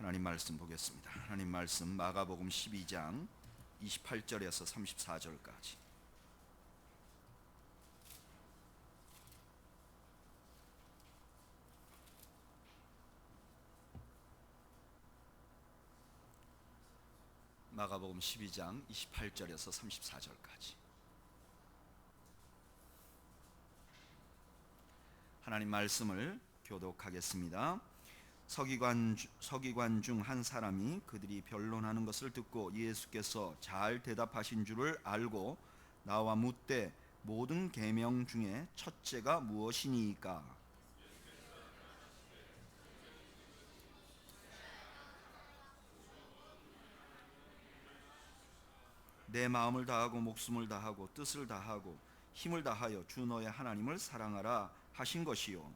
하나님 말씀 보겠습니다. 하나님 말씀 마가복음 12장 28절에서 34절까지. 마가복음 12장 28절에서 34절까지. 하나님 말씀을 교독하겠습니다. 서기관 중 한 사람이 그들이 변론하는 것을 듣고 예수께서 잘 대답하신 줄을 알고 나와 묻되 모든 계명 중에 첫째가 무엇이니이까? 내 마음을 다하고 목숨을 다하고 뜻을 다하고 힘을 다하여 주 너의 하나님을 사랑하라 하신 것이요.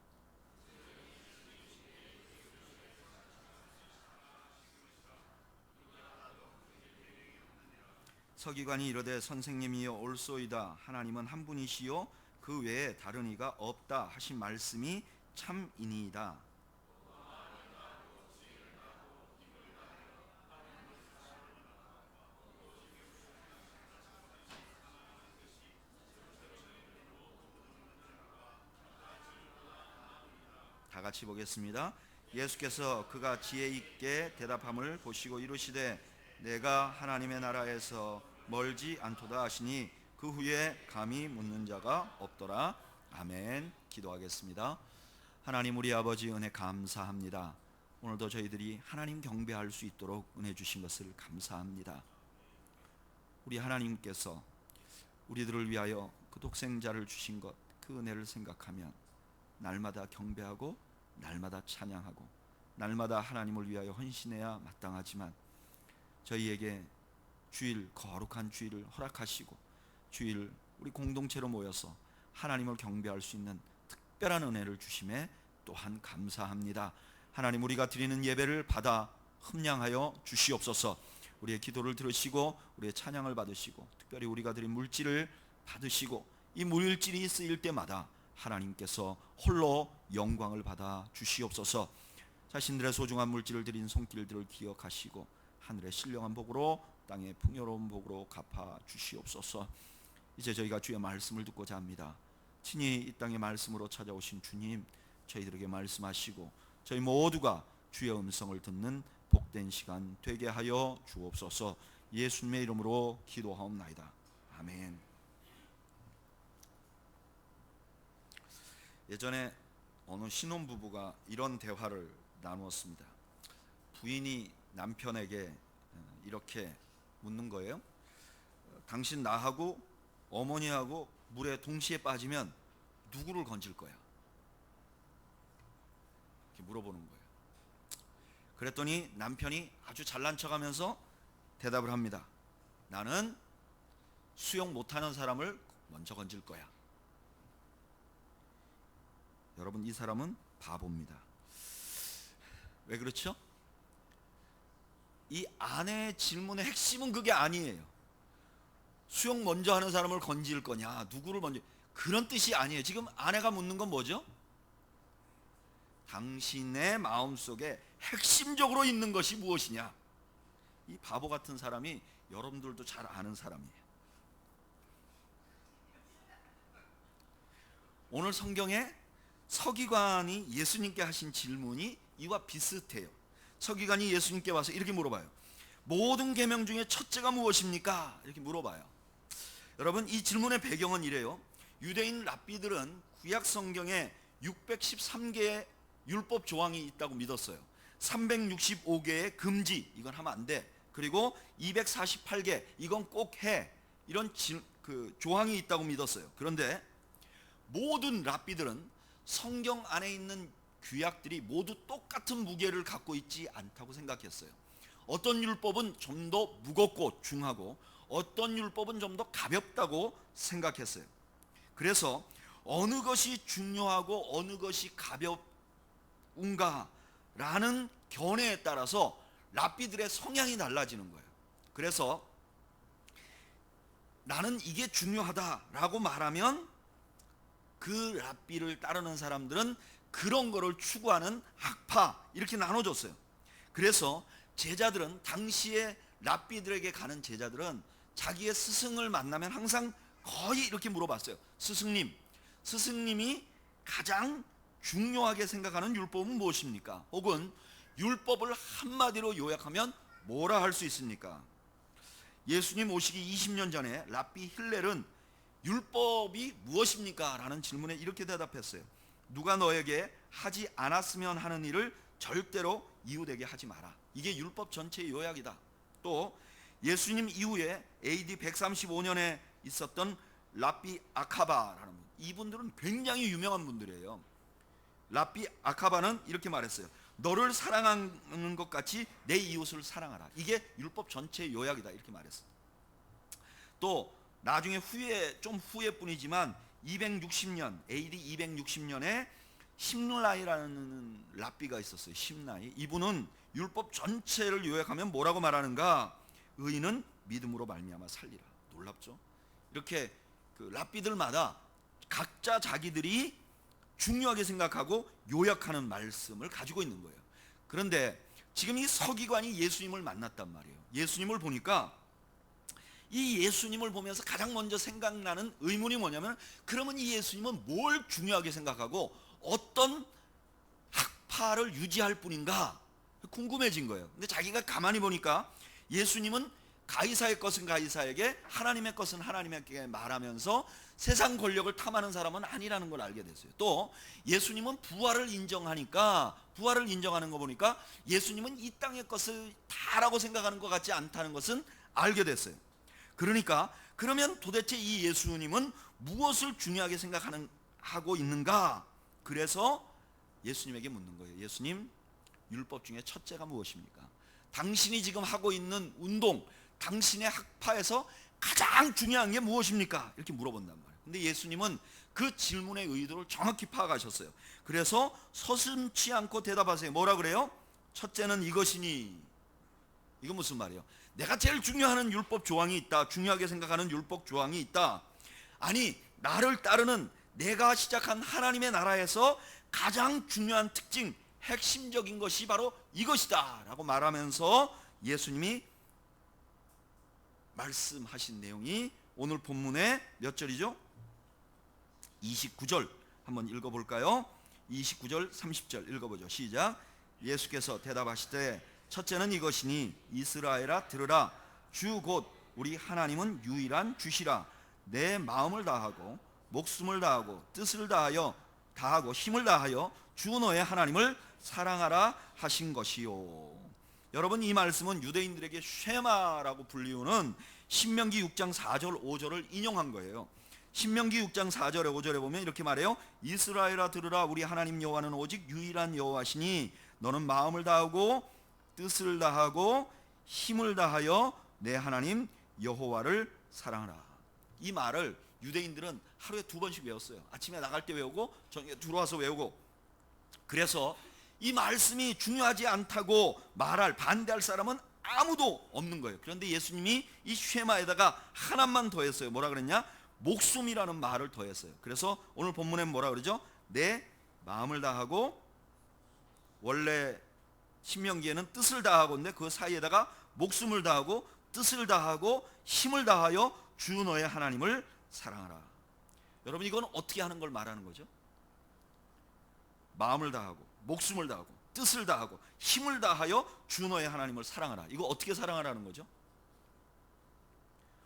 서기관이 이르되 선생님이여 옳소이다. 하나님은 한 분이시요 그 외에 다른 이가 없다 하신 말씀이 참이니이다. 다 같이 보겠습니다. 예수께서 그가 지혜 있게 대답함을 보시고 이르시되 내가 하나님의 나라에서 멀지 않도다 하시니 그 후에 감히 묻는 자가 없더라. 아멘. 기도하겠습니다. 하나님 우리 아버지 은혜 감사합니다. 오늘도 저희들이 하나님 경배할 수 있도록 은혜 주신 것을 감사합니다. 우리 하나님께서 우리들을 위하여 그 독생자를 주신 것, 그 은혜를 생각하면 날마다 경배하고 날마다 찬양하고 날마다 하나님을 위하여 헌신해야 마땅하지만 저희에게 주일, 거룩한 주일을 허락하시고 주일 우리 공동체로 모여서 하나님을 경배할 수 있는 특별한 은혜를 주심에 또한 감사합니다. 하나님 우리가 드리는 예배를 받아 흠량하여 주시옵소서. 우리의 기도를 들으시고 우리의 찬양을 받으시고 특별히 우리가 드린 물질을 받으시고 이 물질이 쓰일 때마다 하나님께서 홀로 영광을 받아 주시옵소서. 자신들의 소중한 물질을 드린 손길들을 기억하시고 하늘의 신령한 복으로 땅의 풍요로운 복으로 갚아 주시옵소서. 이제 저희가 주의 말씀을 듣고자 합니다. 친히 이 땅의 말씀으로 찾아오신 주님, 저희들에게 말씀하시고 저희 모두가 주의 음성을 듣는 복된 시간 되게 하여 주옵소서. 예수님의 이름으로 기도하옵나이다. 아멘. 예전에 어느 신혼부부가 이런 대화를 나누었습니다. 부인이 남편에게 이렇게 묻는 거예요. 당신 나하고 어머니하고 물에 동시에 빠지면 누구를 건질 거야? 이렇게 물어보는 거예요. 그랬더니 남편이 아주 잘난 척하면서 대답을 합니다. 나는 수영 못하는 사람을 먼저 건질 거야. 여러분 이 사람은 바보입니다. 왜 그렇죠? 이 아내의 질문의 핵심은 그게 아니에요. 수영 먼저 하는 사람을 건질 거냐, 누구를 먼저, 그런 뜻이 아니에요. 지금 아내가 묻는 건 뭐죠? 당신의 마음속에 핵심적으로 있는 것이 무엇이냐. 이 바보 같은 사람이 여러분들도 잘 아는 사람이에요. 오늘 성경에 서기관이 예수님께 하신 질문이 이와 비슷해요. 서기관이 예수님께 와서 이렇게 물어봐요. 모든 계명 중에 첫째가 무엇입니까? 이렇게 물어봐요. 여러분 이 질문의 배경은 이래요. 유대인 랍비들은 구약 성경에 613개의 율법 조항이 있다고 믿었어요. 365개의 금지, 이건 하면 안 돼. 그리고 248개, 이건 꼭 해. 이런 조항이 있다고 믿었어요. 그런데 모든 랍비들은 성경 안에 있는 규약들이 모두 똑같은 무게를 갖고 있지 않다고 생각했어요. 어떤 율법은 좀 더 무겁고 중하고 어떤 율법은 좀 더 가볍다고 생각했어요. 그래서 어느 것이 중요하고 어느 것이 가벼운가라는 견해에 따라서 랍비들의 성향이 달라지는 거예요. 그래서 나는 이게 중요하다라고 말하면 그 랍비를 따르는 사람들은 그런 거를 추구하는 학파, 이렇게 나눠졌어요. 그래서 제자들은, 당시에 랍비들에게 가는 제자들은 자기의 스승을 만나면 항상 거의 이렇게 물어봤어요. 스승님이 가장 중요하게 생각하는 율법은 무엇입니까? 혹은 율법을 한마디로 요약하면 뭐라 할 수 있습니까? 예수님 오시기 20년 전에 랍비 힐렐은 율법이 무엇입니까? 라는 질문에 이렇게 대답했어요. 누가 너에게 하지 않았으면 하는 일을 절대로 이웃에게 하지 마라. 이게 율법 전체의 요약이다. 또 예수님 이후에 AD 135년에 있었던 랍비 아카바라는 분, 이분들은 굉장히 유명한 분들이에요. 랍비 아카바는 이렇게 말했어요. 너를 사랑하는 것 같이 내 이웃을 사랑하라. 이게 율법 전체의 요약이다. 이렇게 말했어요. 또 나중에 좀 후에뿐이지만 260년 AD 260년에 심라이라는 랍비가 있었어요. 심라이. 이분은 율법 전체를 요약하면 뭐라고 말하는가? 의인은 믿음으로 말미암아 살리라. 놀랍죠? 이렇게 그 랍비들마다 각자 자기들이 중요하게 생각하고 요약하는 말씀을 가지고 있는 거예요. 그런데 지금 이 서기관이 예수님을 만났단 말이에요. 예수님을 보니까 이 예수님을 보면서 가장 먼저 생각나는 의문이 뭐냐면, 그러면 이 예수님은 뭘 중요하게 생각하고 어떤 학파를 유지할 분인가 궁금해진 거예요. 근데 자기가 가만히 보니까 예수님은 가이사의 것은 가이사에게, 하나님의 것은 하나님에게 말하면서 세상 권력을 탐하는 사람은 아니라는 걸 알게 됐어요. 또 예수님은 부활을 인정하니까, 부활을 인정하는 거 보니까 예수님은 이 땅의 것을 다라고 생각하는 것 같지 않다는 것은 알게 됐어요. 그러니까 그러면 도대체 이 예수님은 무엇을 중요하게 생각하고 있는가? 그래서 예수님에게 묻는 거예요. 예수님, 율법 중에 첫째가 무엇입니까? 당신이 지금 하고 있는 운동, 당신의 학파에서 가장 중요한 게 무엇입니까? 이렇게 물어본단 말이에요. 근데 예수님은 그 질문의 의도를 정확히 파악하셨어요. 그래서 서슴지 않고 대답하세요. 뭐라 그래요? 첫째는 이것이니. 이건 무슨 말이에요? 내가 제일 중요한 율법 조항이 있다, 중요하게 생각하는 율법 조항이 있다. 아니, 나를 따르는 내가 시작한 하나님의 나라에서 가장 중요한 특징, 핵심적인 것이 바로 이것이다 라고 말하면서 예수님이 말씀하신 내용이 오늘 본문의 몇 절이죠? 29절 한번 읽어볼까요? 29절 30절 읽어보죠. 시작. 예수께서 대답하시되 첫째는 이것이니 이스라엘아 들으라. 주 곧 우리 하나님은 유일한 주시라. 내 마음을 다하고 목숨을 다하고 뜻을 다하고 힘을 다하여 주 너의 하나님을 사랑하라 하신 것이요. 여러분, 이 말씀은 유대인들에게 쉐마라고 불리우는 신명기 6장 4절 5절을 인용한 거예요. 신명기 6장 4절에 5절에 보면 이렇게 말해요. 이스라엘아 들으라. 우리 하나님 여호와는 오직 유일한 여호와시니 너는 마음을 다하고 뜻을 다하고 힘을 다하여 내 하나님 여호와를 사랑하라. 이 말을 유대인들은 하루에 2번씩 외웠어요. 아침에 나갈 때 외우고 저녁에 들어와서 외우고. 그래서 이 말씀이 중요하지 않다고 반대할 사람은 아무도 없는 거예요. 그런데 예수님이 이 쉐마에다가 하나만 더했어요. 뭐라 그랬냐? 목숨이라는 말을 더했어요. 그래서 오늘 본문엔 뭐라 그러죠? 내 마음을 다하고, 원래 신명기에는 뜻을 다하고인데 그 사이에다가 목숨을 다하고 뜻을 다하고 힘을 다하여 주 너의 하나님을 사랑하라. 여러분, 이건 어떻게 하는 걸 말하는 거죠? 마음을 다하고 목숨을 다하고 뜻을 다하고 힘을 다하여 주 너의 하나님을 사랑하라. 이거 어떻게 사랑하라는 거죠?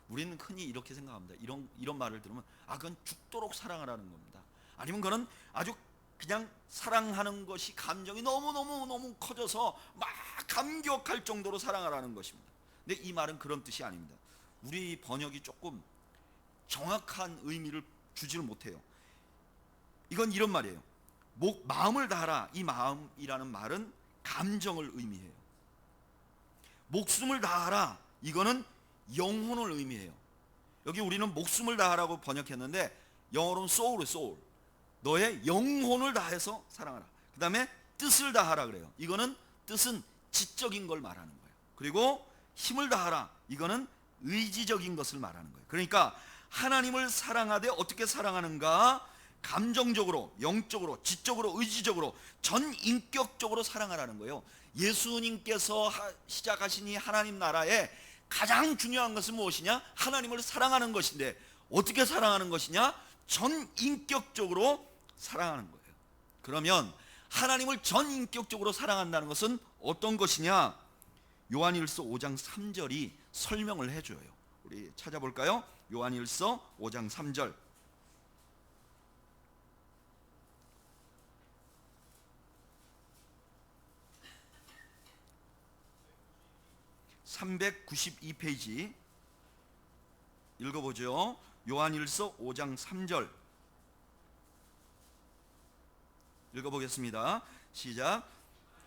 우리는 흔히 이렇게 생각합니다. 이런 말을 들으면 그건 죽도록 사랑하라는 겁니다. 아니면 그거는 아주 그냥 사랑하는 것이 감정이 너무 커져서 막 감격할 정도로 사랑하라는 것입니다. 근데 이 말은 그런 뜻이 아닙니다. 우리 번역이 조금 정확한 의미를 주지를 못해요. 이건 이런 말이에요. 마음을 다하라. 이 마음이라는 말은 감정을 의미해요. 목숨을 다하라. 이거는 영혼을 의미해요. 여기 우리는 목숨을 다하라고 번역했는데 영어로는 soul. 너의 영혼을 다해서 사랑하라. 그 다음에 뜻을 다하라 그래요. 이거는 뜻은 지적인 걸 말하는 거예요. 그리고 힘을 다하라. 이거는 의지적인 것을 말하는 거예요. 그러니까 하나님을 사랑하되 어떻게 사랑하는가? 감정적으로, 영적으로, 지적으로, 의지적으로, 전 인격적으로 사랑하라는 거예요. 예수님께서 시작하신 이 하나님 나라에 가장 중요한 것은 무엇이냐? 하나님을 사랑하는 것인데, 어떻게 사랑하는 것이냐? 전 인격적으로 사랑하는 거예요. 그러면 하나님을 전 인격적으로 사랑한다는 것은 어떤 것이냐? 요한일서 5장 3절이 설명을 해줘요. 우리 찾아볼까요? 요한일서 5장 3절. 392페이지 읽어보죠. 요한일서 5장 3절 읽어보겠습니다. 시작.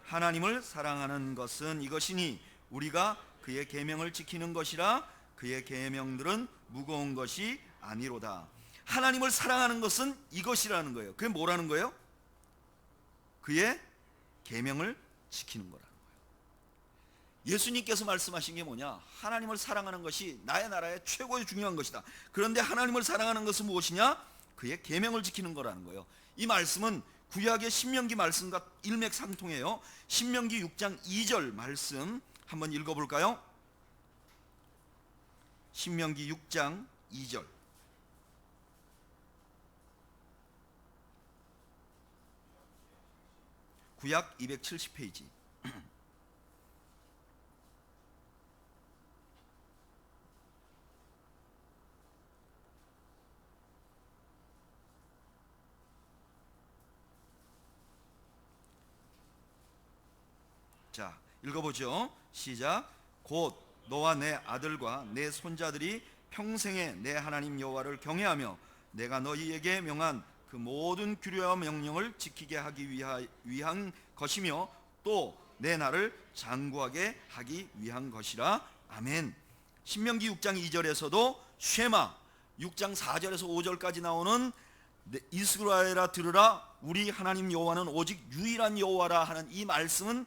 하나님을 사랑하는 것은 이것이니 우리가 그의 계명을 지키는 것이라. 그의 계명들은 무거운 것이 아니로다. 하나님을 사랑하는 것은 이것이라는 거예요. 그게 뭐라는 거예요? 그의 계명을 지키는 거라는 거예요. 예수님께서 말씀하신 게 뭐냐? 하나님을 사랑하는 것이 나의 나라의 최고의 중요한 것이다. 그런데 하나님을 사랑하는 것은 무엇이냐? 그의 계명을 지키는 거라는 거예요. 이 말씀은 구약의 신명기 말씀과 일맥상통해요. 신명기 6장 2절 말씀 한번 읽어볼까요? 신명기 6장 2절. 구약 270페이지. 자, 읽어보죠. 시작. 곧 너와 내 아들과 내 손자들이 평생에 내 하나님 여호와를 경외하며 내가 너희에게 명한 그 모든 규례와 명령을 지키게 하기 위한 것이며 또 내 나를 장구하게 하기 위한 것이라. 아멘. 신명기 6장 2절에서도 쉐마, 6장 4절에서 5절까지 나오는 이스라엘아 들으라 우리 하나님 여호와는 오직 유일한 여호와라 하는 이 말씀은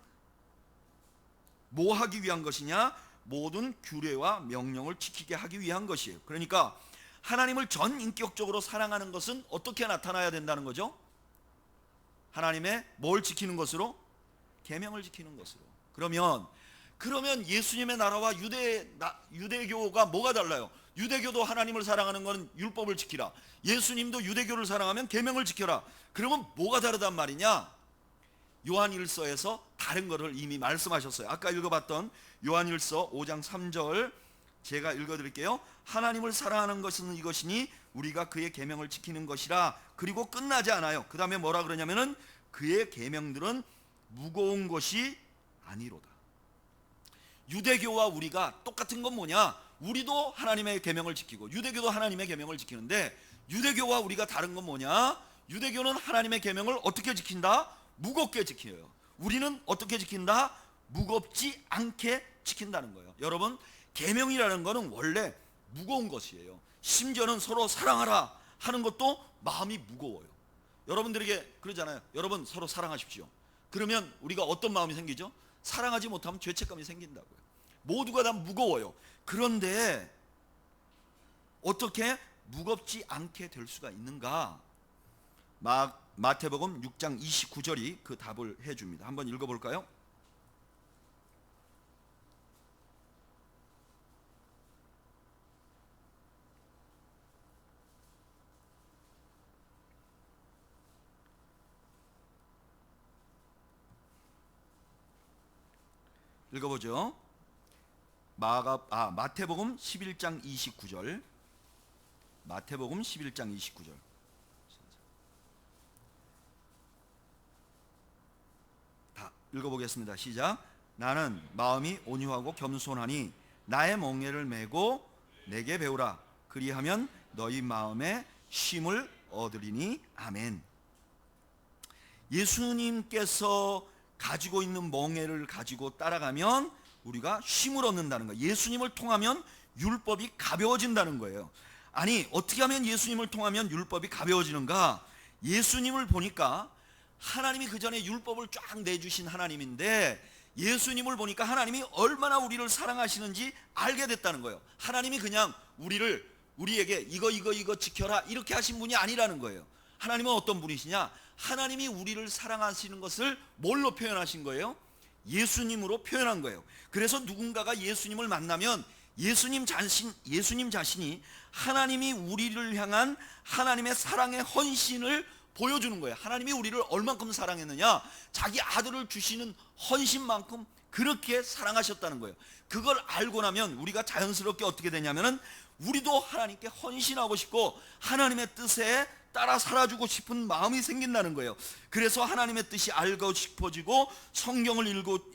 뭐 하기 위한 것이냐? 모든 규례와 명령을 지키게 하기 위한 것이에요. 그러니까 하나님을 전 인격적으로 사랑하는 것은 어떻게 나타나야 된다는 거죠? 하나님의 뭘 지키는 것으로? 계명을 지키는 것으로. 그러면 예수님의 나라와 유대교가 뭐가 달라요? 유대교도 하나님을 사랑하는 것은 율법을 지키라. 예수님도 유대교를 사랑하면 계명을 지켜라. 그러면 뭐가 다르단 말이냐? 요한일서에서 다른 것을 이미 말씀하셨어요. 아까 읽어봤던 요한일서 5장 3절 제가 읽어드릴게요. 하나님을 사랑하는 것은 이것이니 우리가 그의 계명을 지키는 것이라. 그리고 끝나지 않아요. 그 다음에 뭐라 그러냐면은 그의 계명들은 무거운 것이 아니로다. 유대교와 우리가 똑같은 건 뭐냐? 우리도 하나님의 계명을 지키고 유대교도 하나님의 계명을 지키는데 유대교와 우리가 다른 건 뭐냐? 유대교는 하나님의 계명을 어떻게 지킨다? 무겁게 지켜요. 우리는 어떻게 지킨다? 무겁지 않게 지킨다는 거예요. 여러분, 계명이라는 거는 원래 무거운 것이에요. 심지어는 서로 사랑하라 하는 것도 마음이 무거워요. 여러분들에게 그러잖아요. 여러분 서로 사랑하십시오. 그러면 우리가 어떤 마음이 생기죠? 사랑하지 못하면 죄책감이 생긴다고요. 모두가 다 무거워요. 그런데 어떻게 무겁지 않게 될 수가 있는가? 마태복음 6장 29절이 그 답을 해줍니다. 한번 읽어볼까요? 읽어보죠. 마태복음 11장 29절. 마태복음 11장 29절. 다 읽어보겠습니다. 시작. 나는 마음이 온유하고 겸손하니 나의 멍에를 메고 내게 배우라. 그리하면 너희 마음에 쉼을 얻으리니. 아멘. 예수님께서 가지고 있는 멍에를 가지고 따라가면 우리가 쉼을 얻는다는 거예요. 예수님을 통하면 율법이 가벼워진다는 거예요. 아니, 어떻게 하면 예수님을 통하면 율법이 가벼워지는가? 예수님을 보니까 하나님이 그 전에 율법을 쫙 내주신 하나님인데 예수님을 보니까 하나님이 얼마나 우리를 사랑하시는지 알게 됐다는 거예요. 하나님이 그냥 우리에게 이거 지켜라 이렇게 하신 분이 아니라는 거예요. 하나님은 어떤 분이시냐? 하나님이 우리를 사랑하시는 것을 뭘로 표현하신 거예요? 예수님으로 표현한 거예요. 그래서 누군가가 예수님을 만나면 예수님 자신이 하나님이 우리를 향한 하나님의 사랑의 헌신을 보여주는 거예요. 하나님이 우리를 얼만큼 사랑했느냐? 자기 아들을 주시는 헌신만큼 그렇게 사랑하셨다는 거예요. 그걸 알고 나면 우리가 자연스럽게 어떻게 되냐면은 우리도 하나님께 헌신하고 싶고 하나님의 뜻에 따라 살아주고 싶은 마음이 생긴다는 거예요. 그래서 하나님의 뜻이 알고 싶어지고 성경을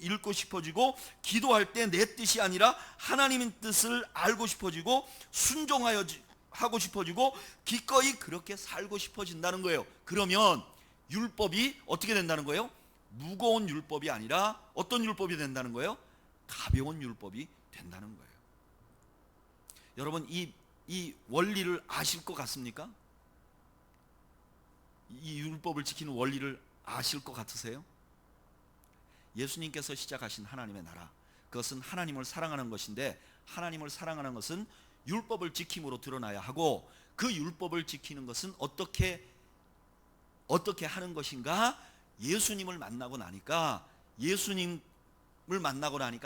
읽고 싶어지고 기도할 때 내 뜻이 아니라 하나님의 뜻을 알고 싶어지고 순종하여 하고 싶어지고 기꺼이 그렇게 살고 싶어진다는 거예요. 그러면 율법이 어떻게 된다는 거예요? 무거운 율법이 아니라 어떤 율법이 된다는 거예요? 가벼운 율법이 된다는 거예요. 여러분 이 원리를 아실 것 같습니까? 이 율법을 지키는 원리를 아실 것 같으세요? 예수님께서 시작하신 하나님의 나라, 그것은 하나님을 사랑하는 것인데 하나님을 사랑하는 것은 율법을 지킴으로 드러나야 하고 그 율법을 지키는 것은 어떻게 하는 것인가? 예수님을 만나고 나니까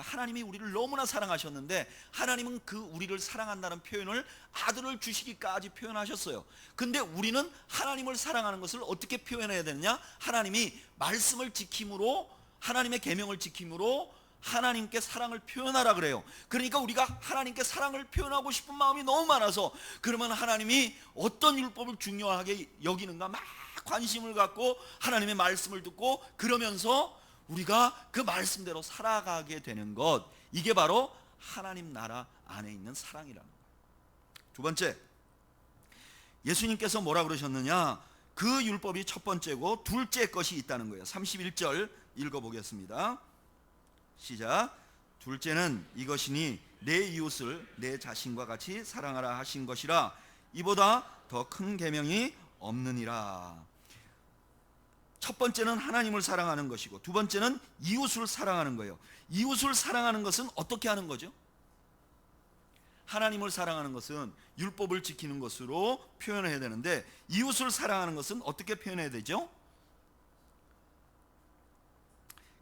하나님이 우리를 너무나 사랑하셨는데 하나님은 그 우리를 사랑한다는 표현을 아들을 주시기까지 표현하셨어요. 근데 우리는 하나님을 사랑하는 것을 어떻게 표현해야 되느냐? 하나님이 말씀을 지킴으로, 하나님의 계명을 지킴으로 하나님께 사랑을 표현하라 그래요. 그러니까 우리가 하나님께 사랑을 표현하고 싶은 마음이 너무 많아서 그러면 하나님이 어떤 율법을 중요하게 여기는가 막 관심을 갖고 하나님의 말씀을 듣고 그러면서 우리가 그 말씀대로 살아가게 되는 것, 이게 바로 하나님 나라 안에 있는 사랑이라는 거예요. 두 번째, 예수님께서 뭐라 그러셨느냐? 그 율법이 첫 번째고 둘째 것이 있다는 거예요. 31절 읽어보겠습니다. 시작. 둘째는 이것이니 내 이웃을 내 자신과 같이 사랑하라 하신 것이라 이보다 더 큰 계명이 없느니라. 첫 번째는 하나님을 사랑하는 것이고 두 번째는 이웃을 사랑하는 거예요. 이웃을 사랑하는 것은 어떻게 하는 거죠? 하나님을 사랑하는 것은 율법을 지키는 것으로 표현해야 되는데 이웃을 사랑하는 것은 어떻게 표현해야 되죠?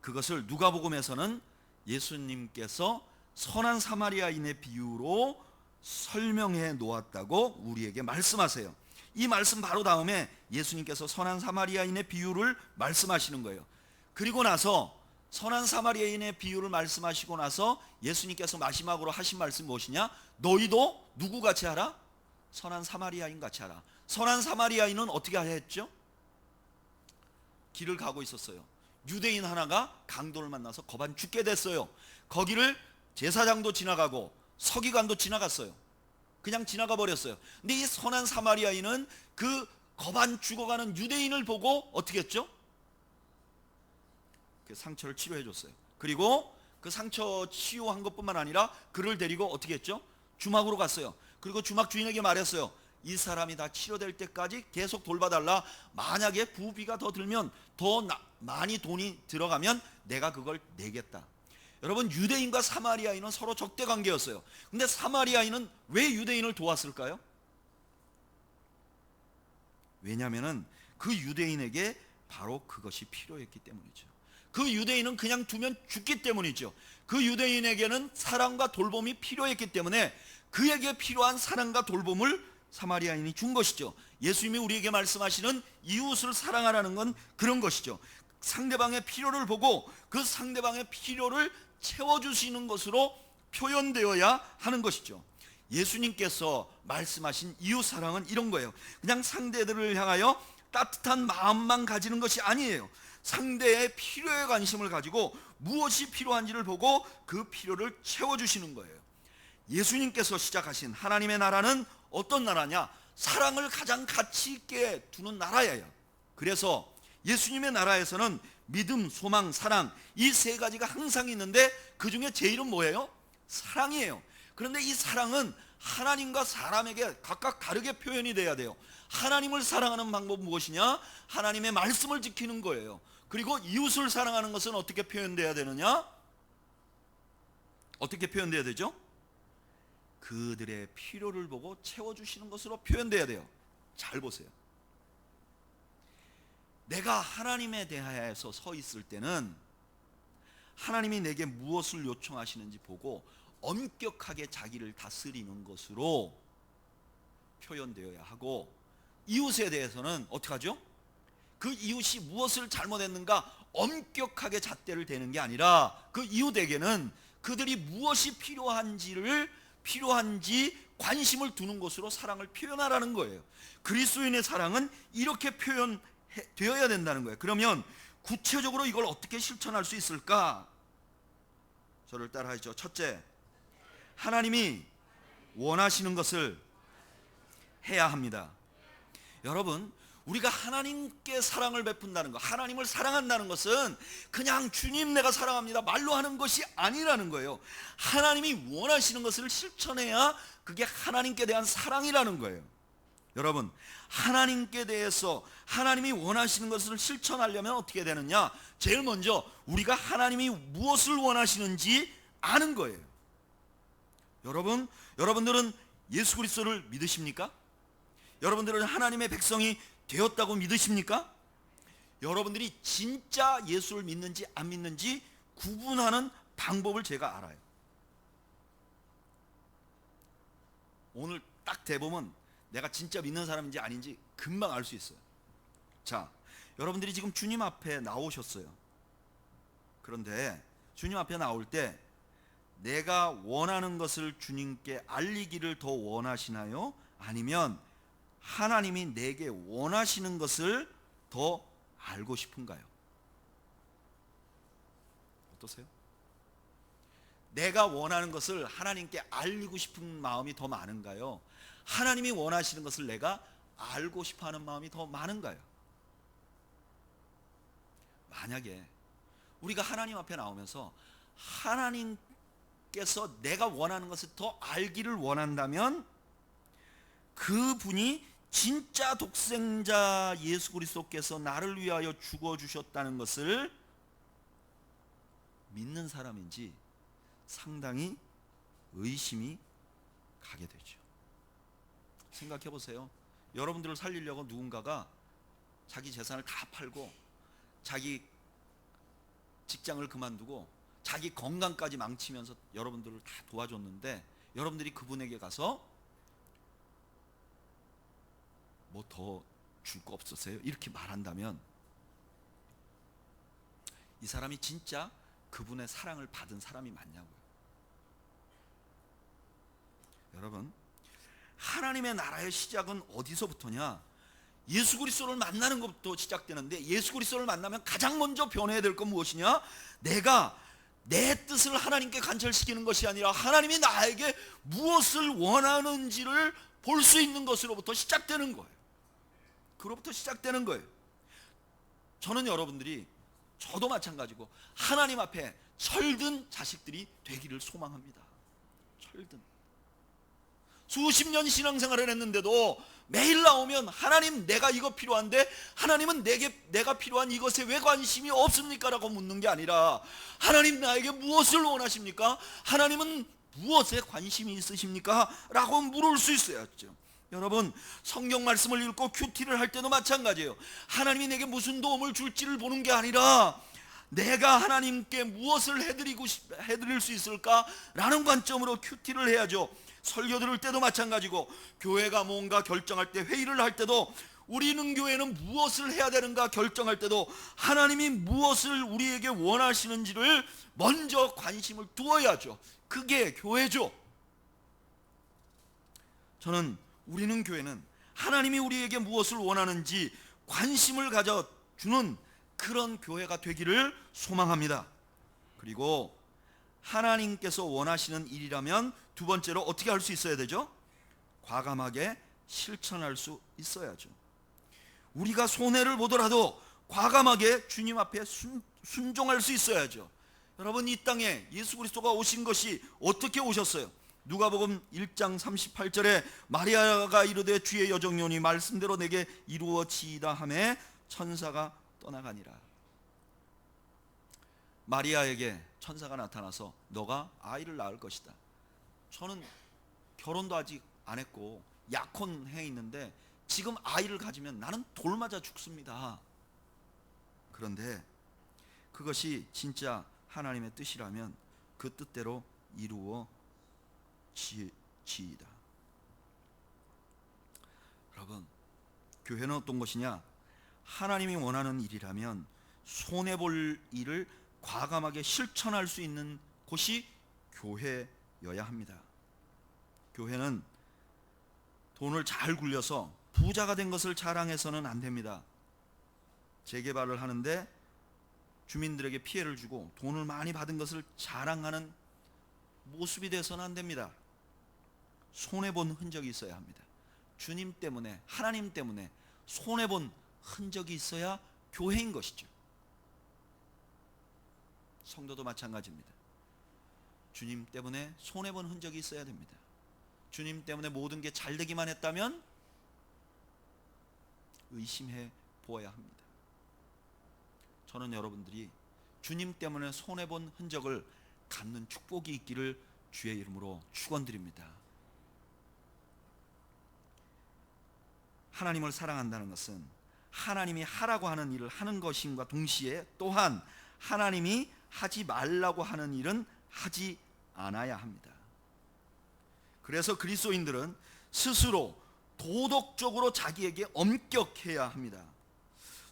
그것을 누가복음에서는 예수님께서 선한 사마리아인의 비유로 설명해 놓았다고 우리에게 말씀하세요. 이 말씀 바로 다음에 예수님께서 선한 사마리아인의 비유를 말씀하시는 거예요. 그리고 나서 선한 사마리아인의 비유를 말씀하시고 나서 예수님께서 마지막으로 하신 말씀이 무엇이냐? 너희도 누구같이 하라? 선한 사마리아인 같이 하라. 선한 사마리아인은 어떻게 했죠? 길을 가고 있었어요. 유대인 하나가 강도를 만나서 거반 죽게 됐어요. 거기를 제사장도 지나가고 서기관도 지나갔어요. 그냥 지나가 버렸어요. 근데 이 선한 사마리아인은 그 거반 죽어가는 유대인을 보고 어떻게 했죠? 그 상처를 치료해 줬어요. 그리고 그 상처 치유한 것뿐만 아니라 그를 데리고 어떻게 했죠? 주막으로 갔어요. 그리고 주막 주인에게 말했어요. 이 사람이 다 치료될 때까지 계속 돌봐달라. 만약에 부비가 더 들면 더 많이 돈이 들어가면 내가 그걸 내겠다. 여러분, 유대인과 사마리아인은 서로 적대 관계였어요. 근데 사마리아인은 왜 유대인을 도왔을까요? 왜냐하면 그 유대인에게 바로 그것이 필요했기 때문이죠. 그 유대인은 그냥 두면 죽기 때문이죠. 그 유대인에게는 사랑과 돌봄이 필요했기 때문에 그에게 필요한 사랑과 돌봄을 사마리아인이 준 것이죠. 예수님이 우리에게 말씀하시는 이웃을 사랑하라는 건 그런 것이죠. 상대방의 필요를 보고 그 상대방의 필요를 채워주시는 것으로 표현되어야 하는 것이죠. 예수님께서 말씀하신 이웃 사랑은 이런 거예요. 그냥 상대들을 향하여 따뜻한 마음만 가지는 것이 아니에요. 상대의 필요에 관심을 가지고 무엇이 필요한지를 보고 그 필요를 채워주시는 거예요. 예수님께서 시작하신 하나님의 나라는 어떤 나라냐? 사랑을 가장 가치 있게 두는 나라예요. 그래서 예수님의 나라에서는 믿음, 소망, 사랑, 이 세 가지가 항상 있는데 그 중에 제일은 뭐예요? 사랑이에요. 그런데 이 사랑은 하나님과 사람에게 각각 다르게 표현이 돼야 돼요. 하나님을 사랑하는 방법은 무엇이냐? 하나님의 말씀을 지키는 거예요. 그리고 이웃을 사랑하는 것은 어떻게 표현돼야 되느냐? 어떻게 표현돼야 되죠? 그들의 필요를 보고 채워주시는 것으로 표현돼야 돼요. 잘 보세요. 내가 하나님에 대하여서 서 있을 때는 하나님이 내게 무엇을 요청하시는지 보고 엄격하게 자기를 다스리는 것으로 표현되어야 하고, 이웃에 대해서는 어떻게 하죠? 그 이웃이 무엇을 잘못했는가 엄격하게 잣대를 대는 게 아니라 그 이웃에게는 그들이 무엇이 필요한지 관심을 두는 것으로 사랑을 표현하라는 거예요. 그리스도인의 사랑은 이렇게 표현되어야 된다는 거예요. 그러면 구체적으로 이걸 어떻게 실천할 수 있을까? 저를 따라하시죠. 첫째, 하나님이 원하시는 것을 해야 합니다. 여러분, 우리가 하나님께 사랑을 베푼다는 것, 하나님을 사랑한다는 것은 그냥 주님 내가 사랑합니다 말로 하는 것이 아니라는 거예요. 하나님이 원하시는 것을 실천해야 그게 하나님께 대한 사랑이라는 거예요. 여러분, 하나님께 대해서 하나님이 원하시는 것을 실천하려면 어떻게 되느냐? 제일 먼저 우리가 하나님이 무엇을 원하시는지 아는 거예요. 여러분들은 예수 그리스도를 믿으십니까? 여러분들은 하나님의 백성이 되었다고 믿으십니까? 여러분들이 진짜 예수를 믿는지 안 믿는지 구분하는 방법을 제가 알아요. 오늘 딱 대보면 내가 진짜 믿는 사람인지 아닌지 금방 알 수 있어요. 자, 여러분들이 지금 주님 앞에 나오셨어요. 그런데 주님 앞에 나올 때 내가 원하는 것을 주님께 알리기를 더 원하시나요? 아니면 하나님이 내게 원하시는 것을 더 알고 싶은가요? 어떠세요? 내가 원하는 것을 하나님께 알리고 싶은 마음이 더 많은가요? 하나님이 원하시는 것을 내가 알고 싶어하는 마음이 더 많은가요? 만약에 우리가 하나님 앞에 나오면서 하나님께서 내가 원하는 것을 더 알기를 원한다면 그분이 진짜 독생자 예수 그리스도께서 나를 위하여 죽어주셨다는 것을 믿는 사람인지 상당히 의심이 가게 되죠. 생각해 보세요. 여러분들을 살리려고 누군가가 자기 재산을 다 팔고 자기 직장을 그만두고 자기 건강까지 망치면서 여러분들을 다 도와줬는데 여러분들이 그분에게 가서 뭐 더 줄 거 없었어요? 이렇게 말한다면 이 사람이 진짜 그분의 사랑을 받은 사람이 맞냐고요. 여러분, 하나님의 나라의 시작은 어디서부터냐? 예수 그리스도를 만나는 것부터 시작되는데, 예수 그리스도를 만나면 가장 먼저 변해야 될 건 무엇이냐? 내가 내 뜻을 하나님께 관철시키는 것이 아니라 하나님이 나에게 무엇을 원하는지를 볼 수 있는 것으로부터 시작되는 거예요. 그로부터 시작되는 거예요. 저는 여러분들이, 저도 마찬가지고 하나님 앞에 철든 자식들이 되기를 소망합니다. 철든. 수십 년 신앙생활을 했는데도 매일 나오면 하나님 내가 이거 필요한데 하나님은 내가 필요한 이것에 왜 관심이 없습니까? 라고 묻는 게 아니라 하나님 나에게 무엇을 원하십니까? 하나님은 무엇에 관심이 있으십니까? 라고 물을 수 있어야죠. 여러분, 성경 말씀을 읽고 큐티를 할 때도 마찬가지예요. 하나님이 내게 무슨 도움을 줄지를 보는 게 아니라 내가 하나님께 무엇을 해드릴 수 있을까라는 관점으로 큐티를 해야죠. 설교 들을 때도 마찬가지고 교회가 뭔가 결정할 때, 회의를 할 때도 우리는 교회는 무엇을 해야 되는가 결정할 때도 하나님이 무엇을 우리에게 원하시는지를 먼저 관심을 두어야죠. 그게 교회죠. 저는 우리는 교회는 하나님이 우리에게 무엇을 원하는지 관심을 가져주는 그런 교회가 되기를 소망합니다. 그리고 하나님께서 원하시는 일이라면 두 번째로 어떻게 할 수 있어야 되죠? 과감하게 실천할 수 있어야죠. 우리가 손해를 보더라도 과감하게 주님 앞에 순종할 수 있어야죠. 여러분, 이 땅에 예수 그리스도가 오신 것이 어떻게 오셨어요? 누가복음 1장 38절에 마리아가 이르되 주의 여정년이 말씀대로 내게 이루어지이다 하매 천사가 떠나가니라. 마리아에게 천사가 나타나서 너가 아이를 낳을 것이다. 저는 결혼도 아직 안 했고 약혼해 있는데 지금 아이를 가지면 나는 돌 맞아 죽습니다. 그런데 그것이 진짜 하나님의 뜻이라면 그 뜻대로 이루어지이다. 여러분, 교회는 어떤 것이냐? 하나님이 원하는 일이라면 손해볼 일을 과감하게 실천할 수 있는 곳이 교회여야 합니다. 교회는 돈을 잘 굴려서 부자가 된 것을 자랑해서는 안 됩니다. 재개발을 하는데 주민들에게 피해를 주고 돈을 많이 받은 것을 자랑하는 모습이 돼서는 안 됩니다. 손해본 흔적이 있어야 합니다. 주님 때문에, 하나님 때문에 손해본 흔적이 있어야 교회인 것이죠. 성도도 마찬가지입니다. 주님 때문에 손해본 흔적이 있어야 됩니다. 주님 때문에 모든 게 잘 되기만 했다면 의심해 보아야 합니다. 저는 여러분들이 주님 때문에 손해본 흔적을 갖는 축복이 있기를 주의 이름으로 축원드립니다. 하나님을 사랑한다는 것은 하나님이 하라고 하는 일을 하는 것임과 동시에 또한 하나님이 하지 말라고 하는 일은 하지 않아야 합니다. 그래서 그리스도인들은 스스로 도덕적으로 자기에게 엄격해야 합니다.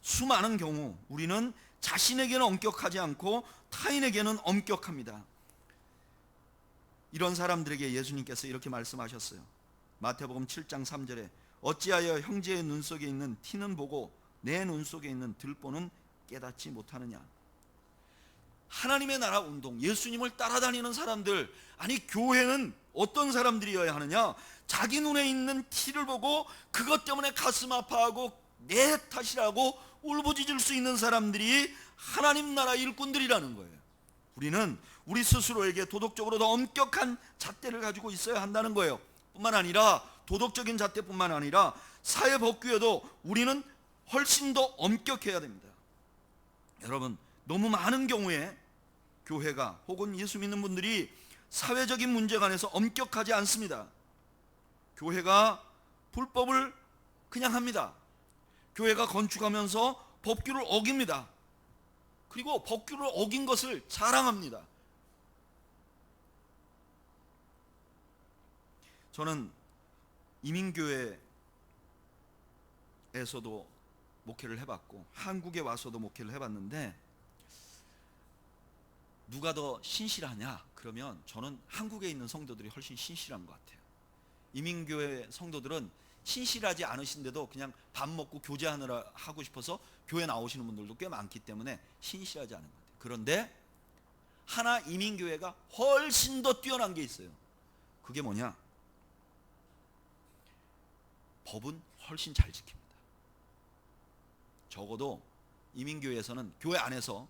수많은 경우 우리는 자신에게는 엄격하지 않고 타인에게는 엄격합니다. 이런 사람들에게 예수님께서 이렇게 말씀하셨어요. 마태복음 7장 3절에 어찌하여 형제의 눈 속에 있는 티는 보고 내 눈 속에 있는 들보는 깨닫지 못하느냐. 하나님의 나라 운동, 예수님을 따라다니는 사람들, 아니 교회는 어떤 사람들이어야 하느냐? 자기 눈에 있는 티를 보고 그것 때문에 가슴 아파하고 내 탓이라고 울부짖을 수 있는 사람들이 하나님 나라 일꾼들이라는 거예요. 우리는 우리 스스로에게 도덕적으로 더 엄격한 잣대를 가지고 있어야 한다는 거예요. 뿐만 아니라 도덕적인 잣대뿐만 아니라 사회 법규에도 우리는 훨씬 더 엄격해야 됩니다. 여러분, 너무 많은 경우에 교회가 혹은 예수 믿는 분들이 사회적인 문제 관해서 엄격하지 않습니다. 교회가 불법을 그냥 합니다. 교회가 건축하면서 법규를 어깁니다. 그리고 법규를 어긴 것을 자랑합니다. 저는 이민교회에서도 목회를 해봤고 한국에 와서도 목회를 해봤는데 누가 더 신실하냐? 그러면 저는 한국에 있는 성도들이 훨씬 신실한 것 같아요. 이민교회 성도들은 신실하지 않으신데도 그냥 밥 먹고 교제하느라 하고 싶어서 교회 나오시는 분들도 꽤 많기 때문에 신실하지 않은 것 같아요. 그런데 하나 이민교회가 훨씬 더 뛰어난 게 있어요. 그게 뭐냐? 법은 훨씬 잘 지킵니다. 적어도 이민교회에서는 교회 안에서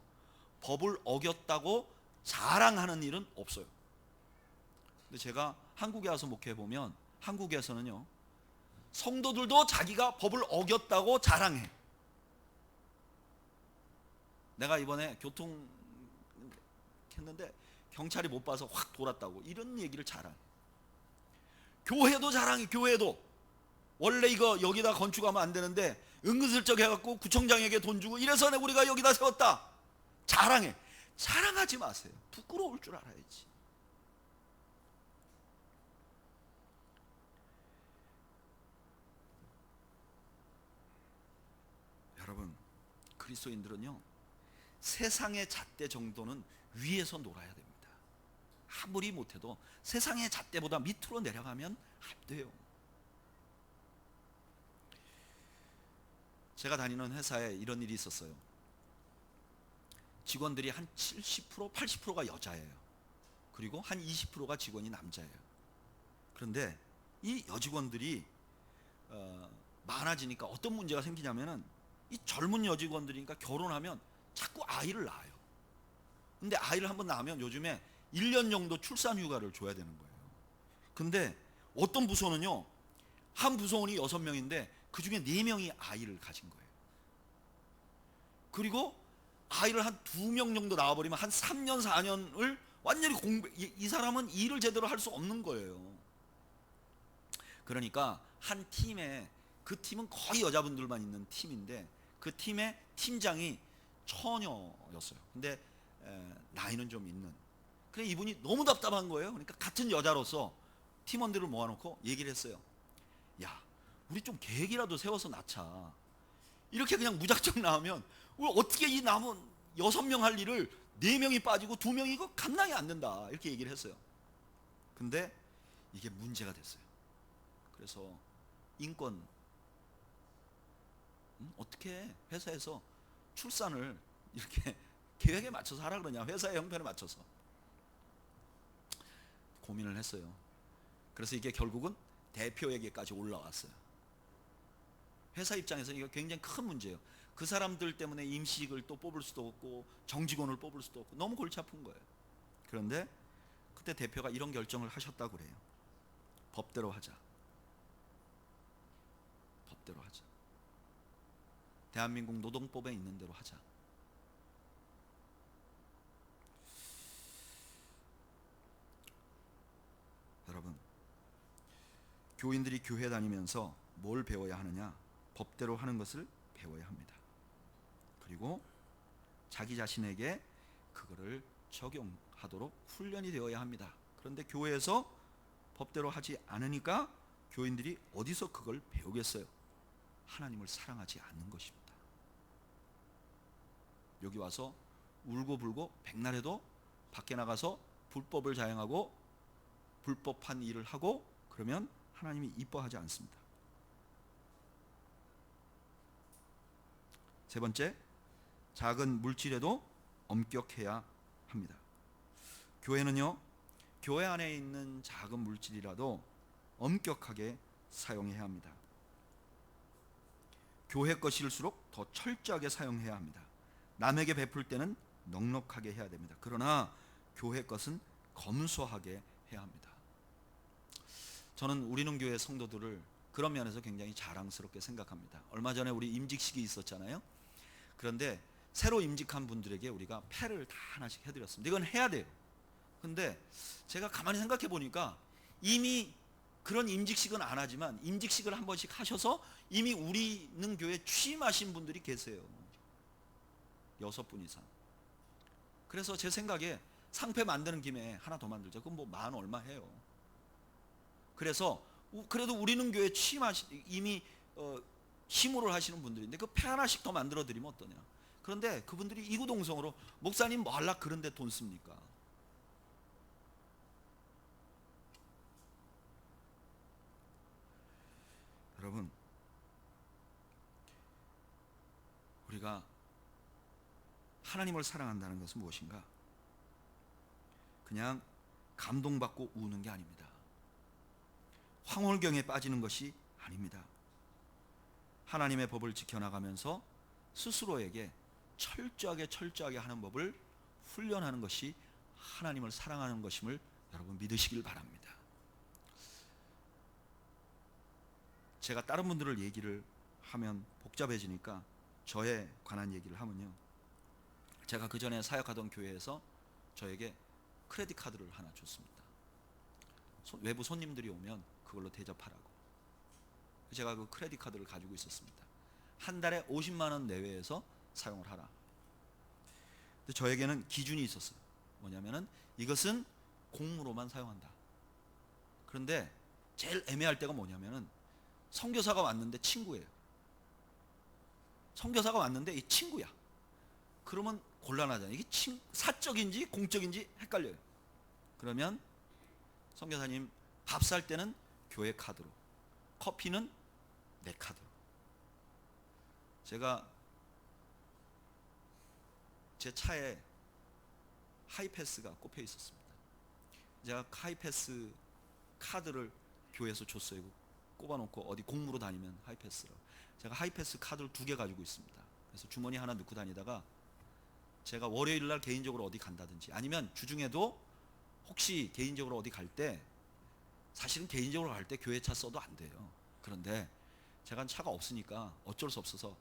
법을 어겼다고 자랑하는 일은 없어요. 근데 제가 한국에 와서 목회해보면 한국에서는요, 성도들도 자기가 법을 어겼다고 자랑해. 내가 이번에 교통 했는데 경찰이 못 봐서 확 돌았다고, 이런 얘기를 자랑해. 교회도 자랑해. 교회도 원래 이거 여기다 건축하면 안 되는데 은근슬쩍 해갖고 구청장에게 돈 주고 이래서 우리가 여기다 세웠다. 자랑해. 자랑하지 마세요. 부끄러울 줄 알아야지. 여러분, 그리스도인들은요, 세상의 잣대 정도는 위에서 놀아야 됩니다. 아무리 못해도 세상의 잣대보다 밑으로 내려가면 안 돼요. 제가 다니는 회사에 이런 일이 있었어요. 직원들이 한 70%, 80%가 여자예요. 그리고 한 20%가 직원이 남자예요. 그런데 이 여직원들이 많아지니까 어떤 문제가 생기냐면은 이 젊은 여직원들이니까 결혼하면 자꾸 아이를 낳아요. 근데 아이를 한번 낳으면 요즘에 1년 정도 출산 휴가를 줘야 되는 거예요. 근데 어떤 부서는요, 한 부서원이 6명인데 그 중에 4명이 아이를 가진 거예요. 그리고 아이를 한 2명 정도 낳아버리면 한 3년, 4년을 완전히 이 사람은 일을 제대로 할 수 없는 거예요. 그러니까 한 팀에, 그 팀은 거의 여자분들만 있는 팀인데 그 팀의 팀장이 처녀였어요. 근데 나이는 좀 있는. 그래 이분이 너무 답답한 거예요. 그러니까 같은 여자로서 팀원들을 모아놓고 얘기를 했어요. 야, 우리 좀 계획이라도 세워서 낳자. 이렇게 그냥 무작정 나오면 우리 어떻게 이 남은 6명 할 일을 4명이 빠지고 2명이 이거 감당이 안 된다. 이렇게 얘기를 했어요. 근데 이게 문제가 됐어요. 그래서 인권 어떻게 회사에서 출산을 이렇게 계획에 맞춰서 하라 그러냐, 회사의 형편에 맞춰서. 고민을 했어요. 그래서 이게 결국은 대표에게까지 올라왔어요. 회사 입장에서 이거 굉장히 큰 문제예요. 그 사람들 때문에 임시직을 또 뽑을 수도 없고 정직원을 뽑을 수도 없고 너무 골치 아픈 거예요. 그런데 그때 대표가 이런 결정을 하셨다고 그래요. 법대로 하자. 법대로 하자. 대한민국 노동법에 있는 대로 하자. 여러분, 교인들이 교회 다니면서 뭘 배워야 하느냐? 법대로 하는 것을 배워야 합니다. 그리고 자기 자신에게 그거를 적용하도록 훈련이 되어야 합니다. 그런데 교회에서 법대로 하지 않으니까 교인들이 어디서 그걸 배우겠어요? 하나님을 사랑하지 않는 것입니다. 여기 와서 울고불고 백날해도 밖에 나가서 불법을 자행하고 불법한 일을 하고 그러면 하나님이 이뻐하지 않습니다. 세 번째, 작은 물질에도 엄격해야 합니다. 교회는요, 교회 안에 있는 작은 물질이라도 엄격하게 사용해야 합니다. 교회 것일수록 더 철저하게 사용해야 합니다. 남에게 베풀 때는 넉넉하게 해야 됩니다. 그러나 교회 것은 검소하게 해야 합니다. 저는 우리는 교회 성도들을 그런 면에서 굉장히 자랑스럽게 생각합니다. 얼마 전에 우리 임직식이 있었잖아요. 그런데 새로 임직한 분들에게 우리가 패를 다 하나씩 해드렸습니다. 이건 해야 돼요. 근데 제가 가만히 생각해 보니까 이미 그런 임직식은 안 하지만 임직식을 한 번씩 하셔서 이미 우리는 교회에 취임하신 분들이 계세요. 6분 이상. 그래서 제 생각에 상패 만드는 김에 하나 더 만들자. 그럼 뭐 만 얼마 해요. 그래서 그래도 우리는 교회에 취임하신 이미 힘으로 하시는 분들인데 그 패 하나씩 더 만들어 드리면 어떠냐. 그런데 그분들이 이구동성으로 목사님 뭐 할라 그런데 돈 씁니까? 여러분, 우리가 하나님을 사랑한다는 것은 무엇인가? 그냥 감동받고 우는 게 아닙니다. 황홀경에 빠지는 것이 아닙니다. 하나님의 법을 지켜나가면서 스스로에게 철저하게 하는 법을 훈련하는 것이 하나님을 사랑하는 것임을 여러분 믿으시길 바랍니다. 제가 다른 분들을 얘기를 하면 복잡해지니까 저에 관한 얘기를 하면요, 제가 그 전에 사역하던 교회에서 저에게 크레딧 카드를 하나 줬습니다. 외부 손님들이 오면 그걸로 대접하라고. 제가 그 크레딧 카드를 가지고 있었습니다. 한 달에 50만 원 내외에서 사용을 하라. 근데 저에게는 기준이 있었어요. 뭐냐면은 이것은 공무로만 사용한다. 그런데 제일 애매할 때가 뭐냐면은 선교사가 왔는데 친구예요. 선교사가 왔는데 이 친구야. 그러면 곤란하잖아요. 이게 사적인지 공적인지 헷갈려요. 그러면 선교사님 밥 살 때는 교회 카드로, 커피는 내 카드로. 제가 제 차에 하이패스가 꼽혀 있었습니다. 제가 하이패스 카드를 교회에서 줬어요. 꼽아놓고 어디 공무로 다니면 하이패스로. 제가 하이패스 카드를 2개 가지고 있습니다. 그래서 주머니 하나 넣고 다니다가 제가 월요일 날 개인적으로 어디 간다든지 아니면 주중에도 혹시 개인적으로 어디 갈 때, 사실은 개인적으로 갈 때 교회 차 써도 안 돼요. 그런데 제가 차가 없으니까 어쩔 수 없어서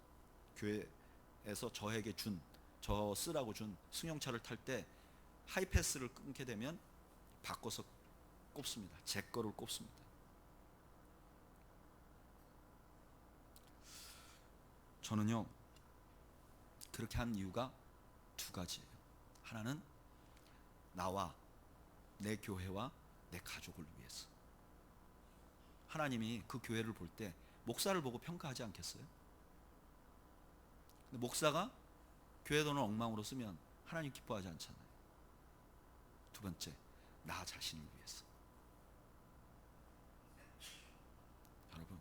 교회에서 저에게 저 쓰라고 준 승용차를 탈 때 하이패스를 끊게 되면 바꿔서 꼽습니다. 제 거를 꼽습니다. 저는요, 그렇게 한 이유가 두 가지예요. 하나는 나와 내 교회와 내 가족을 위해서. 하나님이 그 교회를 볼 때 목사를 보고 평가하지 않겠어요? 근데 목사가 교회 돈을 엉망으로 쓰면 하나님 기뻐하지 않잖아요. 두 번째, 나 자신을 위해서. 여러분,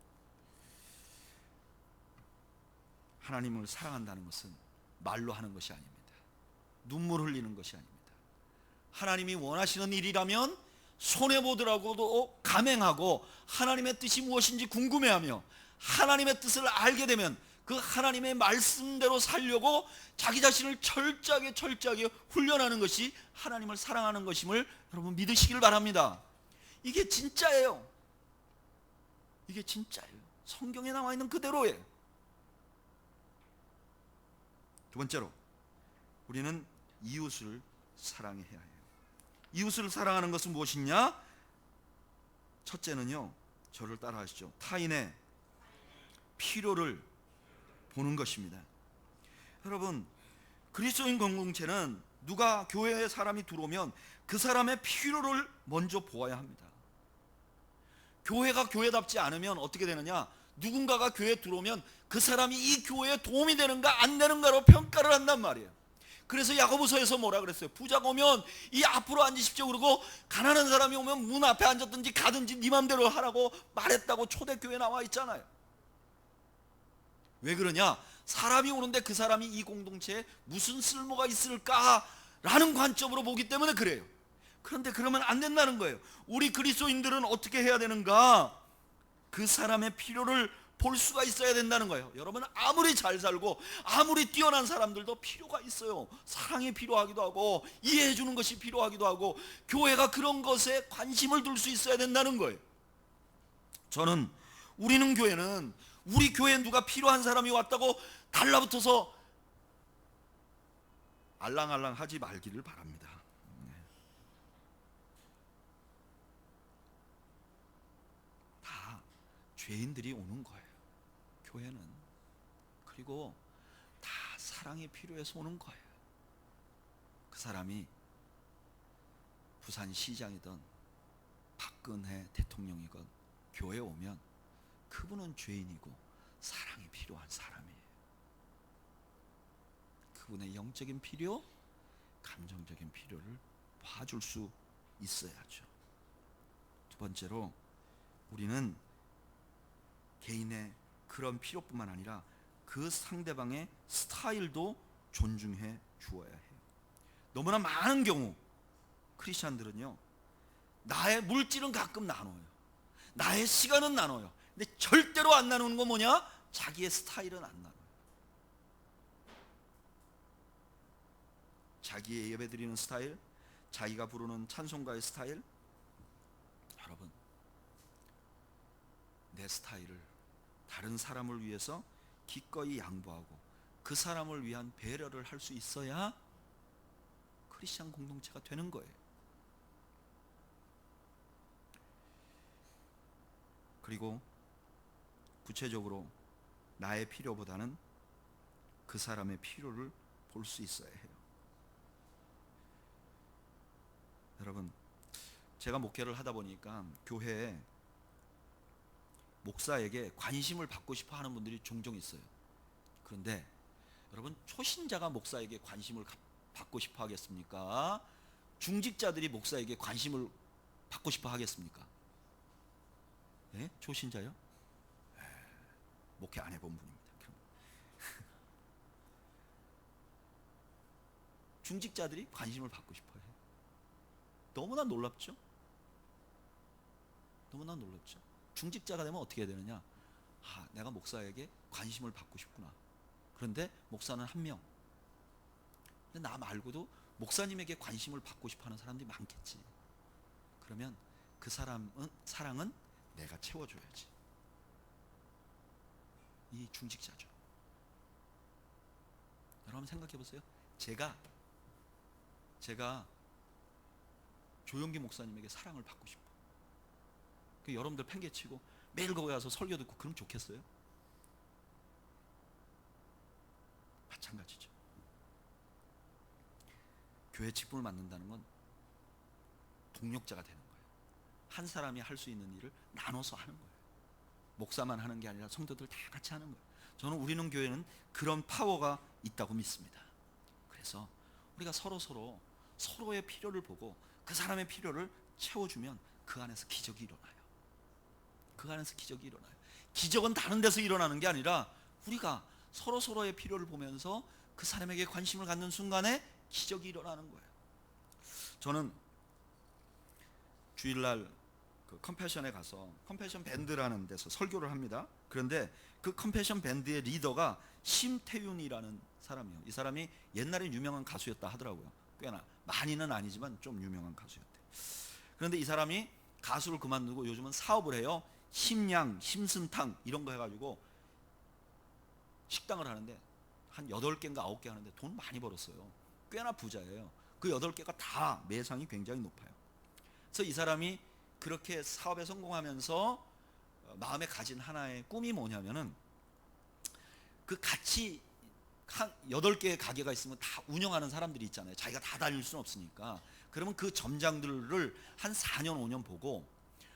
하나님을 사랑한다는 것은 말로 하는 것이 아닙니다. 눈물 흘리는 것이 아닙니다. 하나님이 원하시는 일이라면 손해보더라고도 감행하고 하나님의 뜻이 무엇인지 궁금해하며 하나님의 뜻을 알게 되면 그 하나님의 말씀대로 살려고 자기 자신을 철저하게 훈련하는 것이 하나님을 사랑하는 것임을 여러분 믿으시길 바랍니다. 이게 진짜예요. 이게 진짜예요. 성경에 나와 있는 그대로예요. 두 번째로, 우리는 이웃을 사랑해야 해요. 이웃을 사랑하는 것은 무엇이냐? 첫째는요, 저를 따라하시죠. 타인의 필요를 보는 것입니다. 여러분, 그리스도인 공동체는 누가 교회에 사람이 들어오면 그 사람의 필요를 먼저 보아야 합니다. 교회가 교회답지 않으면 어떻게 되느냐? 누군가가 교회에 들어오면 그 사람이 이 교회에 도움이 되는가 안 되는가로 평가를 한단 말이에요. 그래서 야고보서에서 뭐라 그랬어요? 부자가 오면 이 앞으로 앉으십시오 그러고 가난한 사람이 오면 문 앞에 앉았든지 가든지 네 맘대로 하라고 말했다고 초대교회에 나와 있잖아요. 왜 그러냐? 사람이 오는데 그 사람이 이 공동체에 무슨 쓸모가 있을까라는 관점으로 보기 때문에 그래요. 그런데 그러면 안 된다는 거예요. 우리 그리스도인들은 어떻게 해야 되는가? 그 사람의 필요를 볼 수가 있어야 된다는 거예요. 여러분, 아무리 잘 살고 아무리 뛰어난 사람들도 필요가 있어요. 사랑이 필요하기도 하고 이해해 주는 것이 필요하기도 하고 교회가 그런 것에 관심을 둘 수 있어야 된다는 거예요. 우리는 교회는 우리 교회에 누가 필요한 사람이 왔다고 달라붙어서 알랑알랑 하지 말기를 바랍니다. 다 죄인들이 오는 거예요. 교회는. 그리고 다 사랑이 필요해서 오는 거예요. 그 사람이 부산시장이든 박근혜 대통령이건 교회에 오면 그분은 죄인이고 사랑이 필요한 사람이에요. 그분의 영적인 필요, 감정적인 필요를 봐줄 수 있어야죠. 두 번째로, 우리는 개인의 그런 필요뿐만 아니라 그 상대방의 스타일도 존중해 주어야 해요. 너무나 많은 경우 크리스찬들은요, 나의 물질은 가끔 나눠요. 나의 시간은 나눠요. 근데 절대로 안 나누는 건 뭐냐? 자기의 스타일은 안 나눠요. 자기의 예배드리는 스타일, 자기가 부르는 찬송가의 스타일. 여러분, 내 스타일을 다른 사람을 위해서 기꺼이 양보하고 그 사람을 위한 배려를 할 수 있어야 크리스천 공동체가 되는 거예요. 그리고 구체적으로 나의 필요보다는 그 사람의 필요를 볼 수 있어야 해요. 여러분, 제가 목회를 하다 보니까 교회에 목사에게 관심을 받고 싶어 하는 분들이 종종 있어요. 그런데 여러분, 초신자가 목사에게 관심을 받고 싶어 하겠습니까? 중직자들이 목사에게 관심을 받고 싶어 하겠습니까? 네? 초신자요? 목회 안 해본 분입니다. 중직자들이 관심을 받고 싶어 해요. 너무나 놀랍죠? 너무나 놀랍죠? 중직자가 되면 어떻게 해야 되느냐? 내가 목사에게 관심을 받고 싶구나. 그런데 목사는 한 명. 근데 나 말고도 목사님에게 관심을 받고 싶어 하는 사람들이 많겠지. 그러면 그 사랑은 내가 채워줘야지. 이 중직자죠. 여러분 생각해 보세요. 제가 조용기 목사님에게 사랑을 받고 싶어. 여러분들 팽개치고 매일 거기 가서 설교 듣고 그럼 좋겠어요? 마찬가지죠. 교회 직분을 맡는다는 건 동력자가 되는 거예요. 한 사람이 할 수 있는 일을 나눠서 하는 거예요. 목사만 하는 게 아니라 성도들 다 같이 하는 거예요. 저는 우리는 교회는 그런 파워가 있다고 믿습니다. 그래서 우리가 서로의 필요를 보고 그 사람의 필요를 채워주면 그 안에서 기적이 일어나요. 그 안에서 기적이 일어나요. 기적은 다른 데서 일어나는 게 아니라 우리가 서로의 필요를 보면서 그 사람에게 관심을 갖는 순간에 기적이 일어나는 거예요. 저는 주일날 그 컴패션에 가서 컴패션 밴드라는 데서 설교를 합니다. 그런데 그 컴패션 밴드의 리더가 심태윤이라는 사람이에요. 이 사람이 옛날에 유명한 가수였다 하더라고요. 꽤나 많이는 아니지만 좀 유명한 가수였대요. 그런데 이 사람이 가수를 그만두고 요즘은 사업을 해요. 심양, 심순탕 이런 거 해가지고 식당을 하는데 한 8개인가 9개 하는데 돈 많이 벌었어요. 꽤나 부자예요. 그 8개가 다 매상이 굉장히 높아요. 그래서 이 사람이 그렇게 사업에 성공하면서 마음에 가진 하나의 꿈이 뭐냐면은 그 같이 한 8개의 가게가 있으면 다 운영하는 사람들이 있잖아요. 자기가 다 다닐 수는 없으니까. 그러면 그 점장들을 한 4년 5년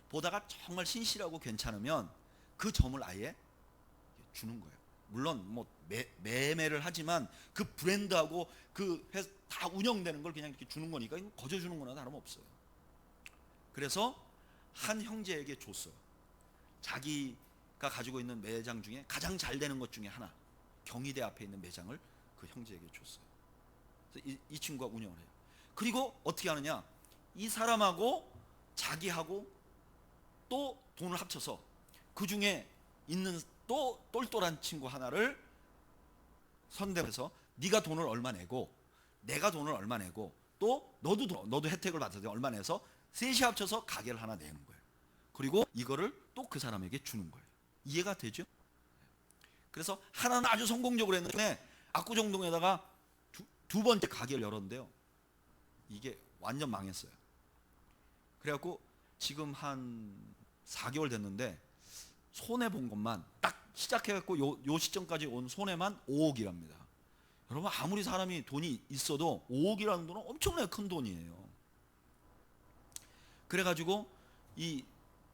보다가 정말 신실하고 괜찮으면 그 점을 아예 주는 거예요. 물론 뭐 매매를 하지만 그 브랜드하고 그 회사 다 운영되는 걸 그냥 이렇게 주는 거니까 이거 거저 주는 거나 다름없어요. 그래서 한 형제에게 줬어요. 자기가 가지고 있는 매장 중에 가장 잘 되는 것 중에 하나, 경희대 앞에 있는 매장을 그 형제에게 줬어요. 그래서 이 친구가 운영을 해요. 그리고 어떻게 하느냐, 이 사람하고 자기하고 또 돈을 합쳐서 그 중에 있는 또 똘똘한 친구 하나를 선대해서 네가 돈을 얼마 내고 내가 돈을 얼마 내고 또 너도 혜택을 받아서 얼마 내서 셋이 합쳐서 가게를 하나 내는 거예요. 그리고 이거를 또 그 사람에게 주는 거예요. 이해가 되죠? 그래서 하나는 아주 성공적으로 했는데 압구정동에다가 두 번째 가게를 열었는데요. 이게 완전 망했어요. 그래갖고 지금 한 4개월 됐는데 손해 본 것만 딱 시작해갖고 요 시점까지 온 손해만 5억이랍니다. 여러분, 아무리 사람이 돈이 있어도 5억이라는 돈은 엄청나게 큰 돈이에요. 그래가지고 이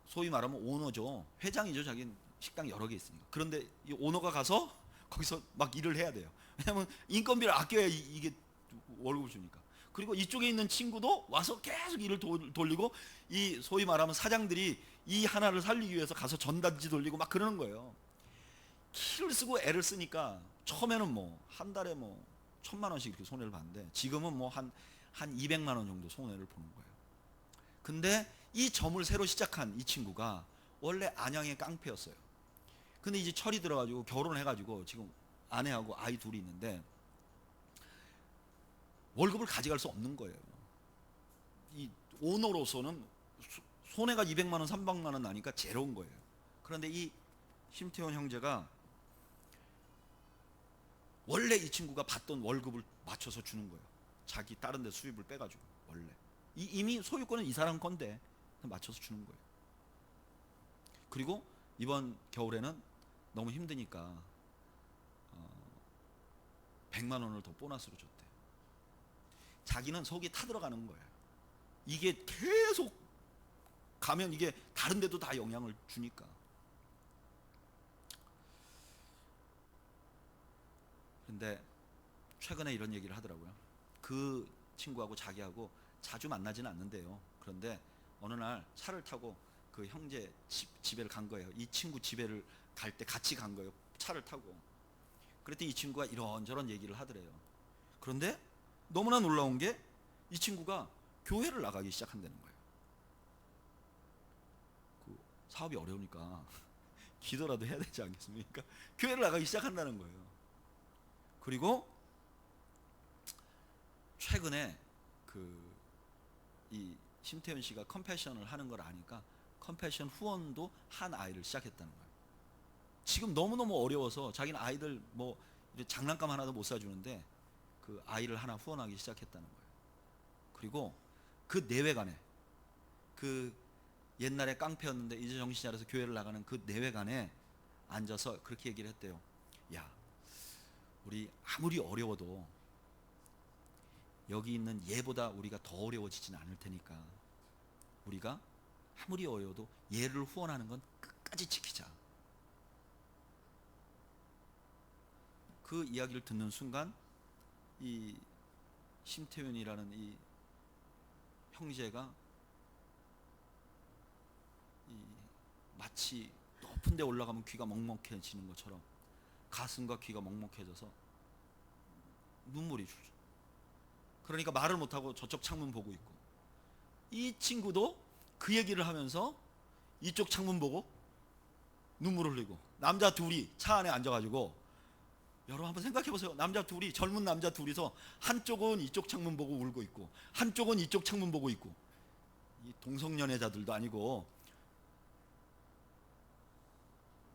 소위 말하면 오너죠. 회장이죠. 자기는 식당 여러 개 있으니까. 그런데 이 오너가 가서 거기서 막 일을 해야 돼요. 왜냐면 인건비를 아껴야 이게 월급을 주니까. 그리고 이쪽에 있는 친구도 와서 계속 일을 돌리고 이 소위 말하면 사장들이 이 하나를 살리기 위해서 가서 전단지 돌리고 막 그러는 거예요. 키를 쓰고 애를 쓰니까 처음에는 뭐 한 달에 뭐 1,000만 원씩 이렇게 손해를 봤는데 지금은 뭐 한 200만 원 정도 손해를 보는 거예요. 근데 이 점을 새로 시작한 이 친구가 원래 안양의 깡패였어요. 근데 이제 철이 들어가지고 결혼해가지고 지금 아내하고 아이 둘이 있는데 월급을 가져갈 수 없는 거예요. 이 오너로서는 손해가 200만 원, 300만 원 나니까 제로인 거예요. 그런데 이 심태원 형제가 원래 이 친구가 받던 월급을 맞춰서 주는 거예요. 자기 다른 데 수입을 빼가지고 원래 이미 소유권은 이 사람 건데 맞춰서 주는 거예요. 그리고 이번 겨울에는 너무 힘드니까 100만 원을 더 보너스로 줬대. 자기는 속이 타들어가는 거예요. 이게 계속 가면 이게 다른 데도 다 영향을 주니까. 근데 최근에 이런 얘기를 하더라고요. 그 친구하고 자기하고 자주 만나지는 않는데요. 그런데 어느 날 차를 타고 그 형제 집에를 간 거예요. 이 친구 집에를 갈 때 같이 간 거예요. 차를 타고. 그랬더니 이 친구가 이런저런 얘기를 하더래요. 그런데 너무나 놀라운 게 이 친구가 교회를 나가기 시작한다는 거예요. 그 사업이 어려우니까 기도라도 해야 되지 않겠습니까? 교회를 나가기 시작한다는 거예요. 그리고 최근에 이 심태현 씨가 컴패션을 하는 걸 아니까 컴패션 후원도 한 아이를 시작했다는 거예요. 지금 너무너무 어려워서 자기는 아이들 뭐 장난감 하나도 못 사주는데 그 아이를 하나 후원하기 시작했다는 거예요. 그리고 그 내외간에 그 옛날에 깡패였는데 이제 정신 차려서 교회를 나가는 그 내외간에 앉아서 그렇게 얘기를 했대요. 야, 우리 아무리 어려워도 여기 있는 예보다 우리가 더 어려워지진 않을 테니까 우리가 아무리 어려워도 예를 후원하는 건 끝까지 지키자. 그 이야기를 듣는 순간 이 심태윤이라는 이 형제가 마치 높은 데 올라가면 귀가 먹먹해지는 것처럼 가슴과 귀가 먹먹해져서 눈물이 줄줄. 그러니까 말을 못하고 저쪽 창문 보고 있고, 이 친구도 그 얘기를 하면서 이쪽 창문 보고 눈물을 흘리고, 남자 둘이 차 안에 앉아가지고, 여러분 한번 생각해 보세요. 남자 둘이, 젊은 남자 둘이서 한쪽은 이쪽 창문 보고 울고 있고 한쪽은 이쪽 창문 보고 있고, 이 동성연애자들도 아니고,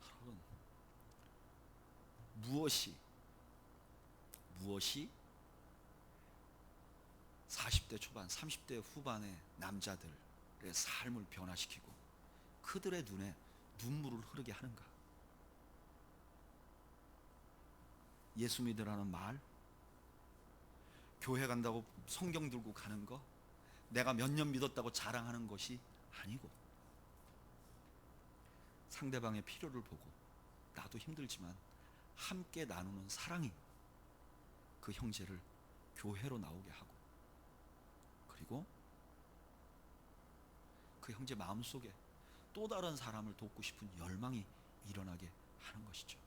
여러분 무엇이 40대 초반 30대 후반의 남자들의 삶을 변화시키고 그들의 눈에 눈물을 흐르게 하는가? 예수 믿으라는 말, 교회 간다고 성경 들고 가는 거, 내가 몇 년 믿었다고 자랑하는 것이 아니고, 상대방의 필요를 보고 나도 힘들지만 함께 나누는 사랑이 그 형제를 교회로 나오게 하고, 그리고 그 형제 마음속에 또 다른 사람을 돕고 싶은 열망이 일어나게 하는 것이죠.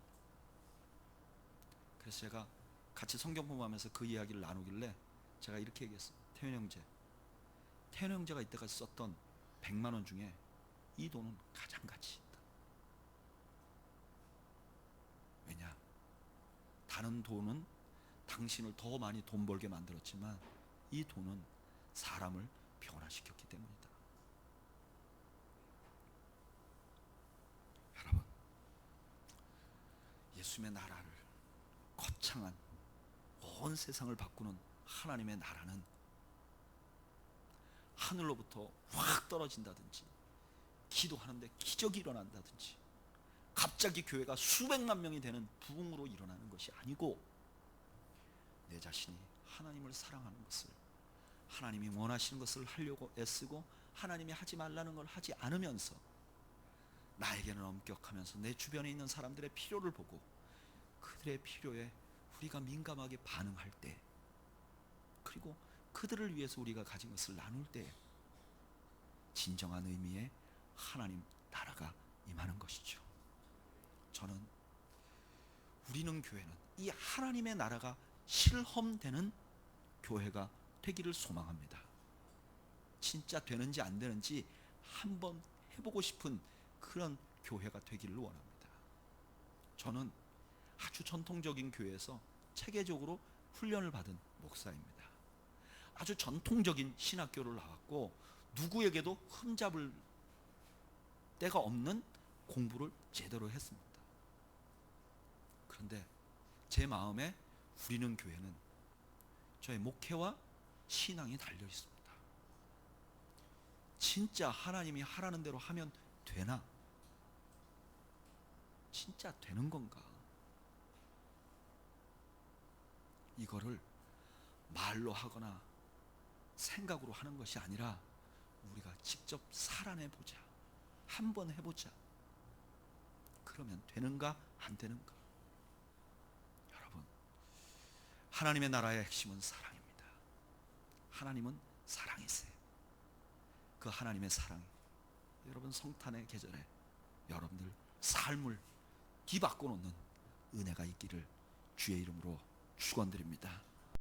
그래서 제가 같이 성경 공부하면서 그 이야기를 나누길래 제가 이렇게 얘기했어요. 태현 형제가 이때까지 썼던 100만 원 중에 이 돈은 가장 가치 있다. 왜냐? 다른 돈은 당신을 더 많이 돈 벌게 만들었지만 이 돈은 사람을 변화시켰기 때문이다. 여러분, 예수님의 나라를, 거창한 온 세상을 바꾸는 하나님의 나라는 하늘로부터 확 떨어진다든지, 기도하는데 기적이 일어난다든지, 갑자기 교회가 수백만 명이 되는 부흥으로 일어나는 것이 아니고, 내 자신이 하나님을 사랑하는 것을, 하나님이 원하시는 것을 하려고 애쓰고 하나님이 하지 말라는 걸 하지 않으면서 나에게는 엄격하면서 내 주변에 있는 사람들의 필요를 보고 그들의 필요에 우리가 민감하게 반응할 때, 그리고 그들을 위해서 우리가 가진 것을 나눌 때 진정한 의미의 하나님 나라가 임하는 것이죠. 저는 우리는 교회는 이 하나님의 나라가 실험되는 교회가 되기를 소망합니다. 진짜 되는지 안 되는지 한번 해보고 싶은 그런 교회가 되기를 원합니다. 저는 아주 전통적인 교회에서 체계적으로 훈련을 받은 목사입니다. 아주 전통적인 신학교를 나왔고 누구에게도 흠잡을 데가 없는 공부를 제대로 했습니다. 그런데 제 마음에 우리는 교회는 저의 목회와 신앙이 달려 있습니다. 진짜 하나님이 하라는 대로 하면 되나? 진짜 되는 건가? 이거를 말로 하거나 생각으로 하는 것이 아니라 우리가 직접 살아내보자. 한번 해보자. 그러면 되는가 안 되는가? 여러분, 하나님의 나라의 핵심은 사랑입니다. 하나님은 사랑이세요. 그 하나님의 사랑이 여러분 성탄의 계절에 여러분들 삶을 뒤바꿔 놓는 은혜가 있기를 주의 이름으로 축원드립니다.